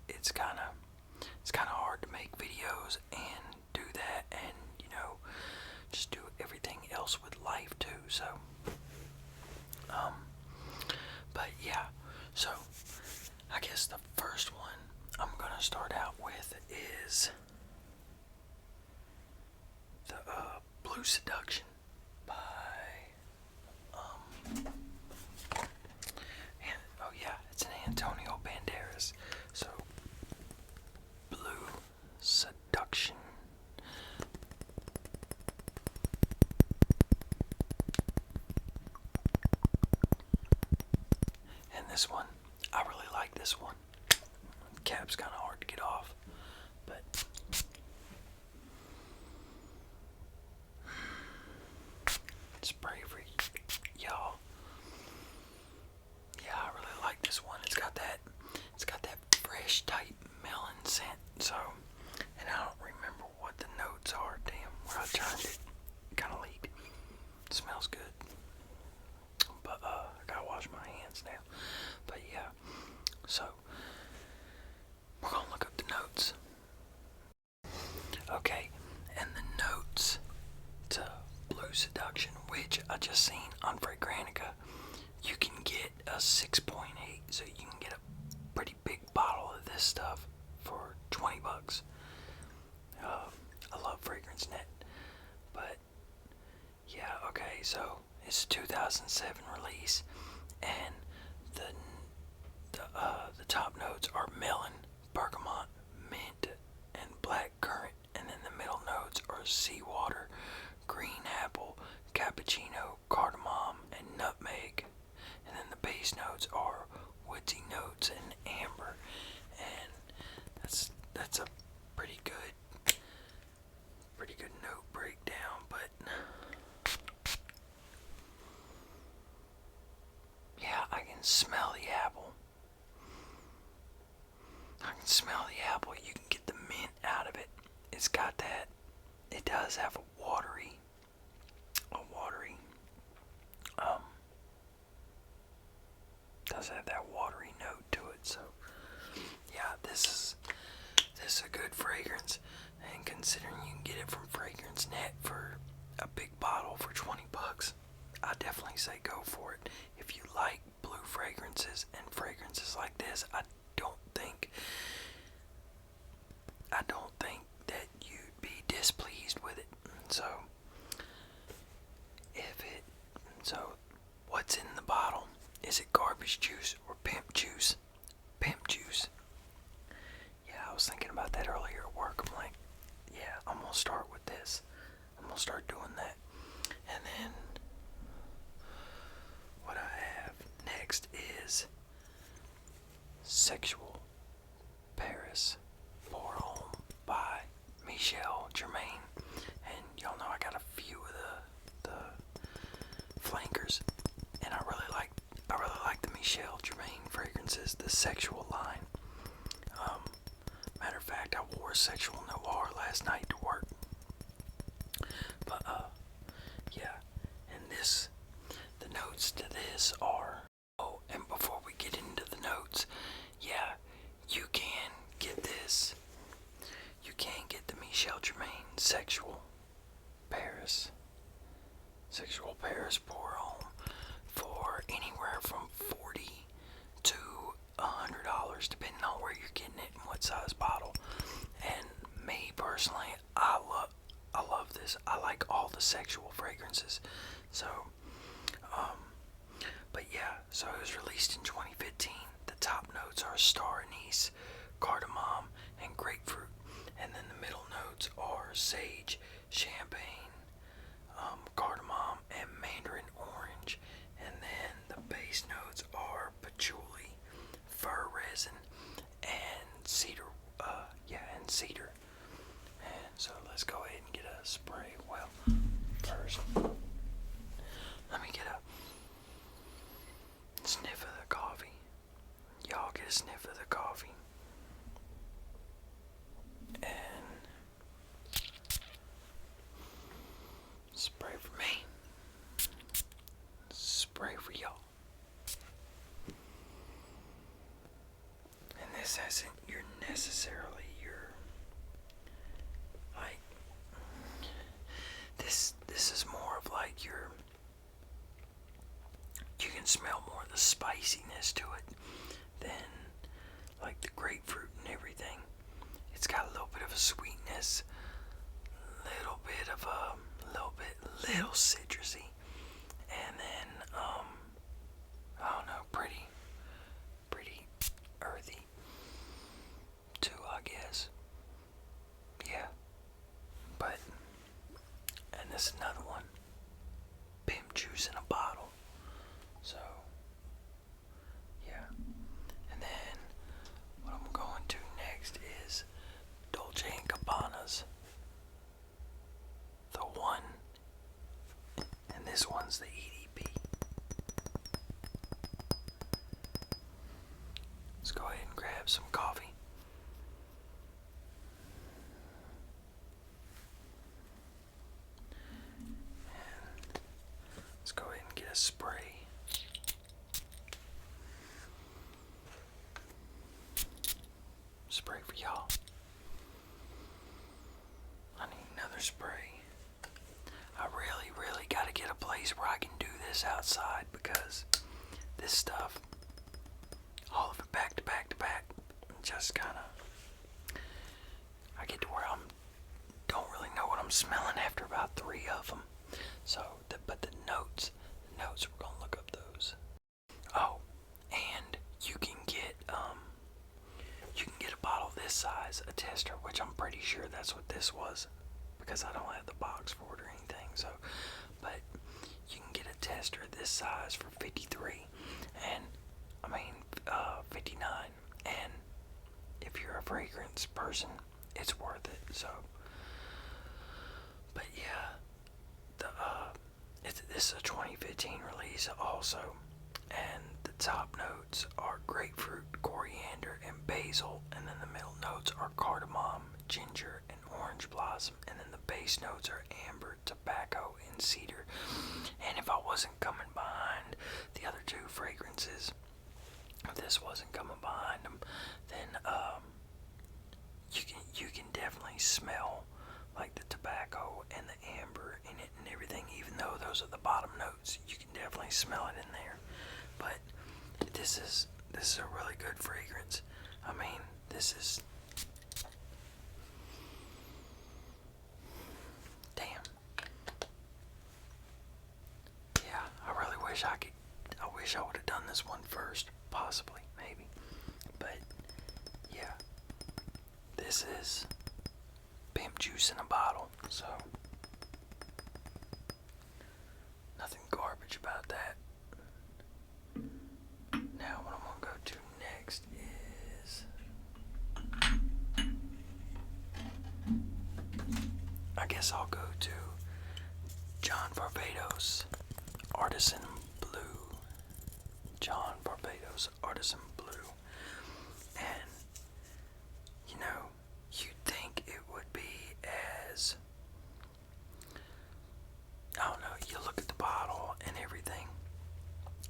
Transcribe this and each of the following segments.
it's kind of hard to make videos and do that, and just do everything else with life too. So, but yeah. So I guess the first one I'm gonna start out with is the Blue Seduction by oh yeah, it's an Antonio Banderas. So Blue Seduction. And this one, I really like this one. Cap's kind of hard to get off, but spray for y'all. Yeah, I really like this one. It's got that fresh type melon scent. So, and I don't remember what the notes are. Damn, where I turned it, kind of leaked. It smells good, but I gotta wash my hands now. But yeah, so we're gonna look up the notes. Okay, and the notes to Blue Seduction, which I just seen on Fragrantica, you can get a 6.8, so you can get a pretty big bottle of this stuff for $20. I love Fragrance Net, but yeah, okay, so it's a 2007 release, and the top notes are melon, bergamot, mint, and black currant, and then the middle notes are seawater, green apple, cappuccino, cardamom, and nutmeg, and then the base notes are woodsy notes and amber, and that's a pretty good note breakdown. But yeah, I can smell the apple. You can get the mint out of it. It's got that. It does have a watery, does have that watery note to it. So yeah, this is a good fragrance, and considering you can get it from Fragrance Net for a big bottle for $20, I definitely say go for it. If you like blue fragrances and fragrances like this, I don't think that you'd be displeased with it. So what's in the bottle? Is it garbage juice or pimp juice? Pimp juice. Yeah, I was thinking about that earlier at work. I'm like, yeah, I'm gonna start with this. I'm gonna start doing that. And then what I have next is Sexual Paris Pour Homme by Michel Germain. And y'all know I got a few of the flankers, and I really like the Michel Germain fragrances, the Sexual line. Matter of fact, I wore a Sexual Noir last night to work. But yeah, and the notes to this are. Oh, and before we get into the notes, yeah, you can get this. You can get the Michel Germain Sexual Paris Pour Homme for anywhere from $40 to $100, depending on where you're getting it and what size bottle. And me personally, I love this. I like all the Sexual fragrances. So, but yeah, so it was released in 2015. The top notes are star anise, cardamom, and grapefruit, and then the middle notes are sage, champagne, cardamom, and mandarin orange, and then the base notes are patchouli, fir resin, and cedar. And cedar. And so let's go ahead and get a spray. Well, first, let me get a sniff of the coffee. Y'all get a sniff of the coffee. And spray for me. Spray for y'all. And this isn't your necessarily your like this is more of like your you can smell more of the spiciness to it than like the grapefruit and everything. It's got a little bit of a sweetness, little citrusy, and then I don't know, pretty earthy too, I guess. Yeah, but and this is another one, pimp juice in a bottle. So yeah, and then what I'm going to next is Dolce & Gabbana's The One, and this one's the EDP. Let's go ahead and grab some coffee. And let's go ahead and get a spray. Spray for y'all. I need another spray. I really gotta get a place where I can do this outside because this stuff, all of it back to back to back, just kinda, I get to where don't really know what I'm smelling after about 3 of them. So, but the notes, we're gonna look up those. Oh, and you can get a bottle this size, a tester, which I'm pretty sure that's what this was, because I don't have the box for it or anything. So, but you can get a tester this size for $53, and 59, and if you're a fragrance person, it's worth it. So, but yeah, this is a 2015 release also, and the top notes are grapefruit, coriander, and basil, and then the middle notes are cardamom, ginger, and orange blossom, and then the base notes are amber, tobacco, and cedar. And if I wasn't coming behind the other 2 fragrances, if this wasn't coming behind them, then you can definitely smell like the tobacco and the amber in it and everything. Even though those are the bottom notes, you can definitely smell it in there. But this is a really good fragrance. I mean, this is, damn. Yeah, I really wish I would have done this one first, possibly, maybe. But yeah, this is pimp juice in a bottle, so nothing garbage about that. Now what I'm gonna go to next is, I guess I'll go to John Varvatos Artisan Blue. John Varvatos Artisan Blue. And you'd think it would be as, I don't know, you look at the bottle and everything,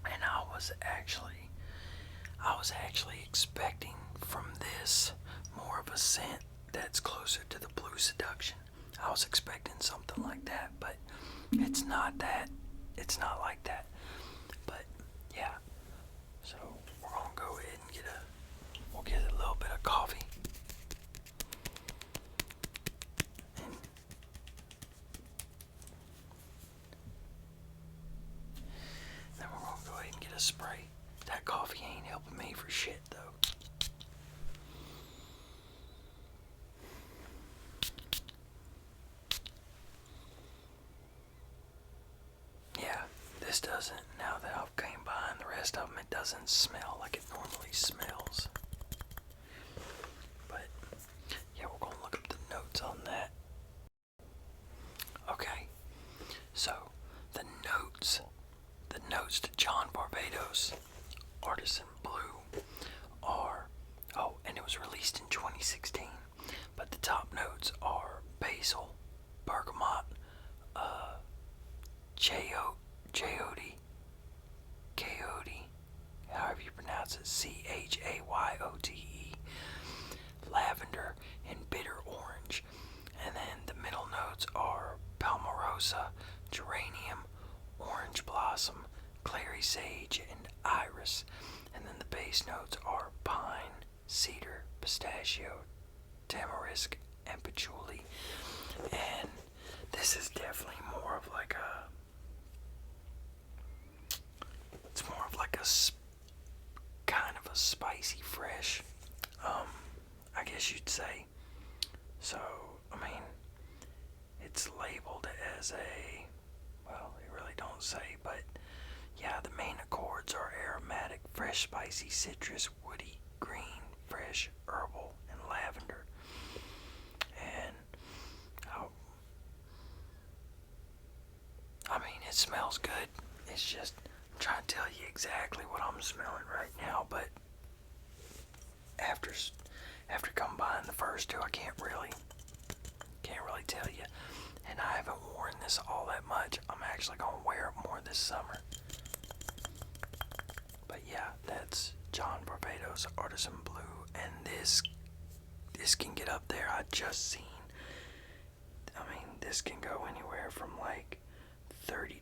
and I was actually expecting from this more of a scent that's closer to the Blue Seduction. I was expecting something like that, but it's not that. It's not like that. But yeah, so we're gonna go ahead and we'll get a little bit of coffee. And then we're gonna go ahead and get a spray. That coffee ain't helping me for shit though. Yeah, this doesn't, now that I've came behind the rest of them, it doesn't smell like it normally smells. But yeah, we're gonna look up the notes on that. Okay, so the notes to John Varvatos Artisan Blue are, and it was released in 2016, but the top notes are basil, bergamot, coyote, however you pronounce it, CHAYOTE, rosemary, sage, and iris. And then the base notes are pine, cedar, pistachio, tamarisk, and patchouli. And this is definitely more of like a, it's more of like a kind of a spicy fresh, I guess you'd say. So, I mean, it's labeled as a, well, they really don't say, but yeah, the main accords are aromatic, fresh, spicy, citrus, woody, green, fresh, herbal, and lavender. And I mean, it smells good. It's just, I'm trying to tell you exactly what I'm smelling right now, but after combining the first two, I can't really tell you. And I haven't worn this all that much. I'm actually gonna wear it more this summer. But yeah, that's John Barbados Artisan Blue, and this can get up there. I just seen. I mean, this can go anywhere from like $30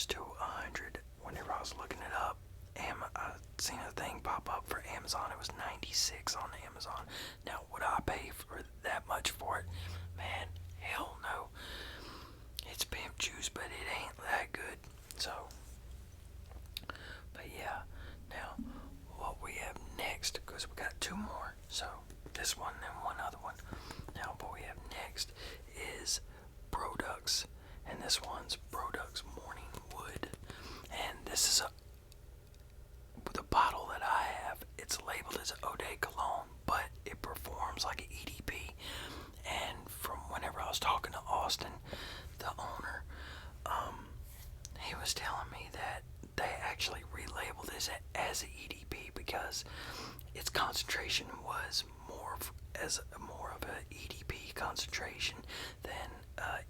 to $100. Whenever I was looking it up, I seen a thing pop up for Amazon. It was $96 on Amazon. Now, would I pay for that much for it? Man, hell no. It's pimp juice, but it ain't that good. So, but yeah. Now, what we have next, because we got two more. So, this one and one other one. Now, what we have next is Produx, and this one's Produx Morning Wood. And this is the bottle that I have. It's labeled as Eau de Cologne, but it performs like an EDP. And from whenever I was talking to Austin, the owner, he was telling me that they actually relabeled this as an EDP because its concentration was more of an EDP concentration than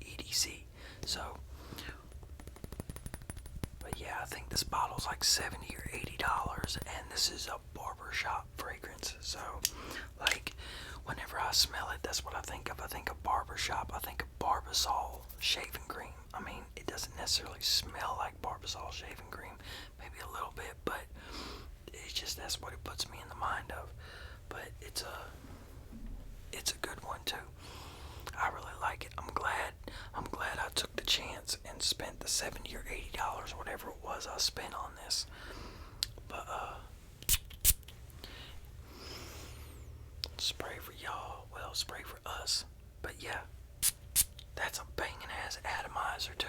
EDC. So, but yeah, I think this bottle's like $70 or $80, and this is a barbershop fragrance. So, like, whenever I smell it, that's what I think of. I think of barbershop. I think of Barbasol shaving cream. I mean, it doesn't necessarily smell like Barbasol shaving cream, maybe a little bit, but it's just, that's what it puts me in the mind of. But it's a good one too. I really like it. I'm glad I took the chance and spent the $70 or $80, whatever it was I spent on this. But spray for y'all, well, spray for us. But yeah, that's a banging ass atomizer too.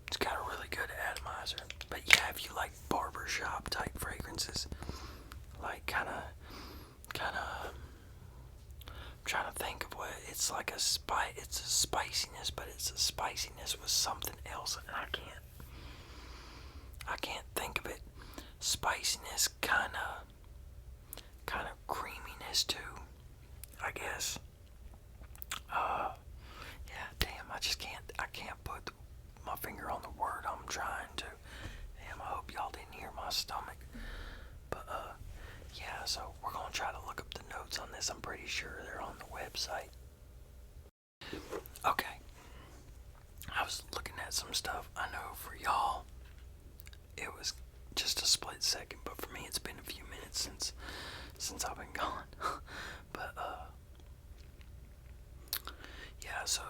It's got a really good atomizer. But yeah, if you like barbershop type fragrances, like kind of I'm trying to think of what it's like. It's a spiciness, but it's a spiciness with something else, and I can't think of it. Spiciness, kind of creaminess too, I guess. Yeah, damn, I can't put my finger on the word I'm trying to. Damn, I hope y'all didn't hear my stomach. But yeah, so we're gonna try to look up the notes on this. I'm pretty sure they're on the website. Okay, I was looking at some stuff. I know for y'all it was just a split second, but for me it's been a few minutes since I've been gone. But yeah, so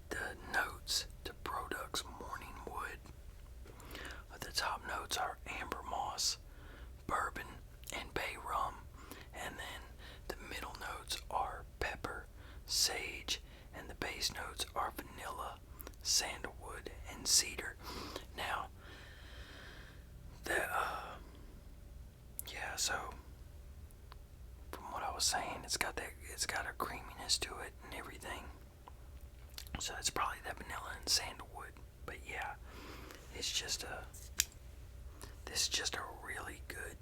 the notes to Produx Morning Wood. The top notes are amber moss, bourbon, and bay rum, and then the middle notes are pepper, sage, and the base notes are vanilla, sandalwood, and cedar. Now, yeah, so from what I was saying, it's got a creaminess to it and everything. So it's probably that vanilla and sandalwood. But yeah, this is just a really good.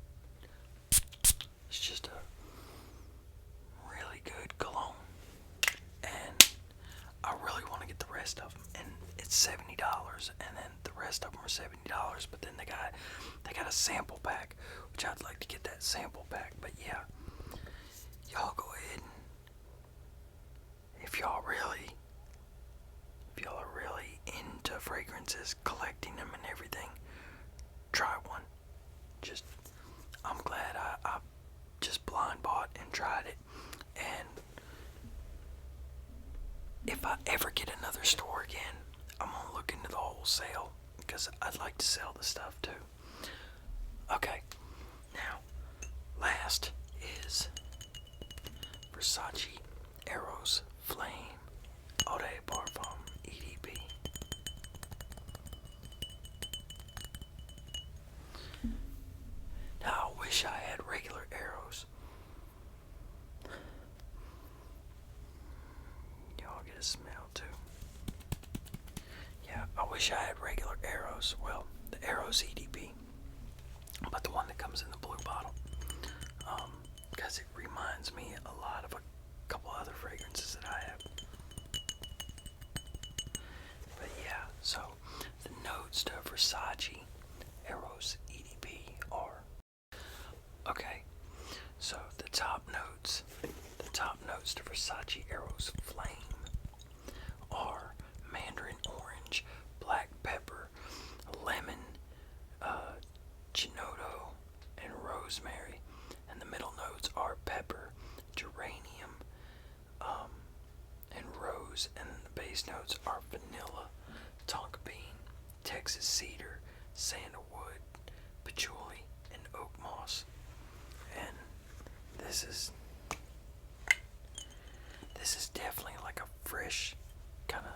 It's just a really good cologne, and I really want to get the rest of them. And it's $70, and then the rest of them are $70. But then they got a sample pack, which I'd like to get that sample pack. But yeah, y'all go ahead and if y'all are really into fragrances, collecting them and everything, bought and tried it. And if I ever get another store again, I'm going to look into the wholesale because I'd like to sell the stuff too. Okay, now, last is Versace Eros Flame Eau de Parfum EDP. Now, I wish I had regular Eros. Y'all get a smell too. Yeah, I wish I had regular Eros. Well, the Eros EDP, but the one that comes in the blue bottle. Because it reminds me a lot of a couple other fragrances that I have. But yeah, so the notes to Versace Eros EDP are, okay, so the top notes to Versace Eros Flame are mandarin orange, black pepper, lemon, ginoto, and rosemary. And the middle notes are pepper, geranium, and rose. And then the base notes are vanilla, tonka bean, Texas cedar, sandalwood, patchouli, and oak moss. And this is definitely like a fresh kind of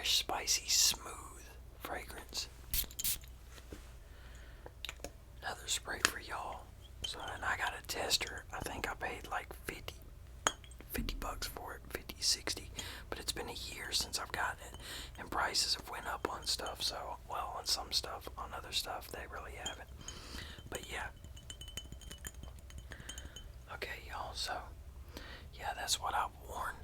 spicy, smooth fragrance. Another spray for y'all. So, and I got a tester. I think I paid like 50 bucks for it, 50, 60. But it's been a year since I've gotten it, and prices have went up on stuff. So, well, on some stuff, on other stuff, they really haven't. But yeah. Okay, y'all. So, yeah, that's what I've worn.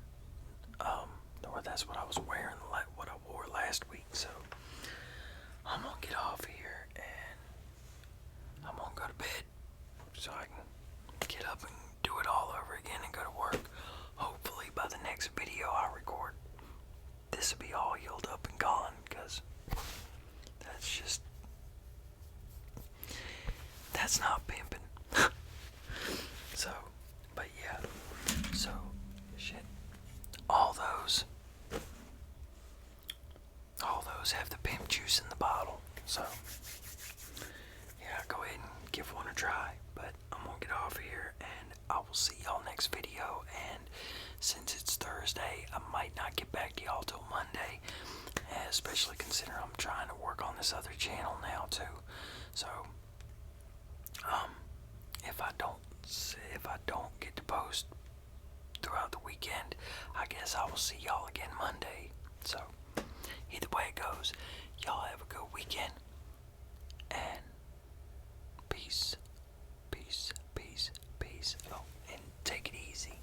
Or that's what I was wearing, what I wore last week. So I'm gonna get off here and I'm gonna go to bed so I can get up and do it all over again and go to work. Hopefully by the next video I record, this will be all healed up and gone, because that's not pimping. So, but yeah, so shit, all those have the pimp juice in the bottle. So yeah, go ahead and give one a try. But I'm gonna get off here and I will see y'all next video. And since it's Thursday, I might not get back to y'all till Monday, especially considering I'm trying to work on this other channel now too. So if I don't get to post throughout the weekend, I guess I will see y'all again Monday. So either way it goes, y'all have a good weekend, and peace. Oh, and take it easy.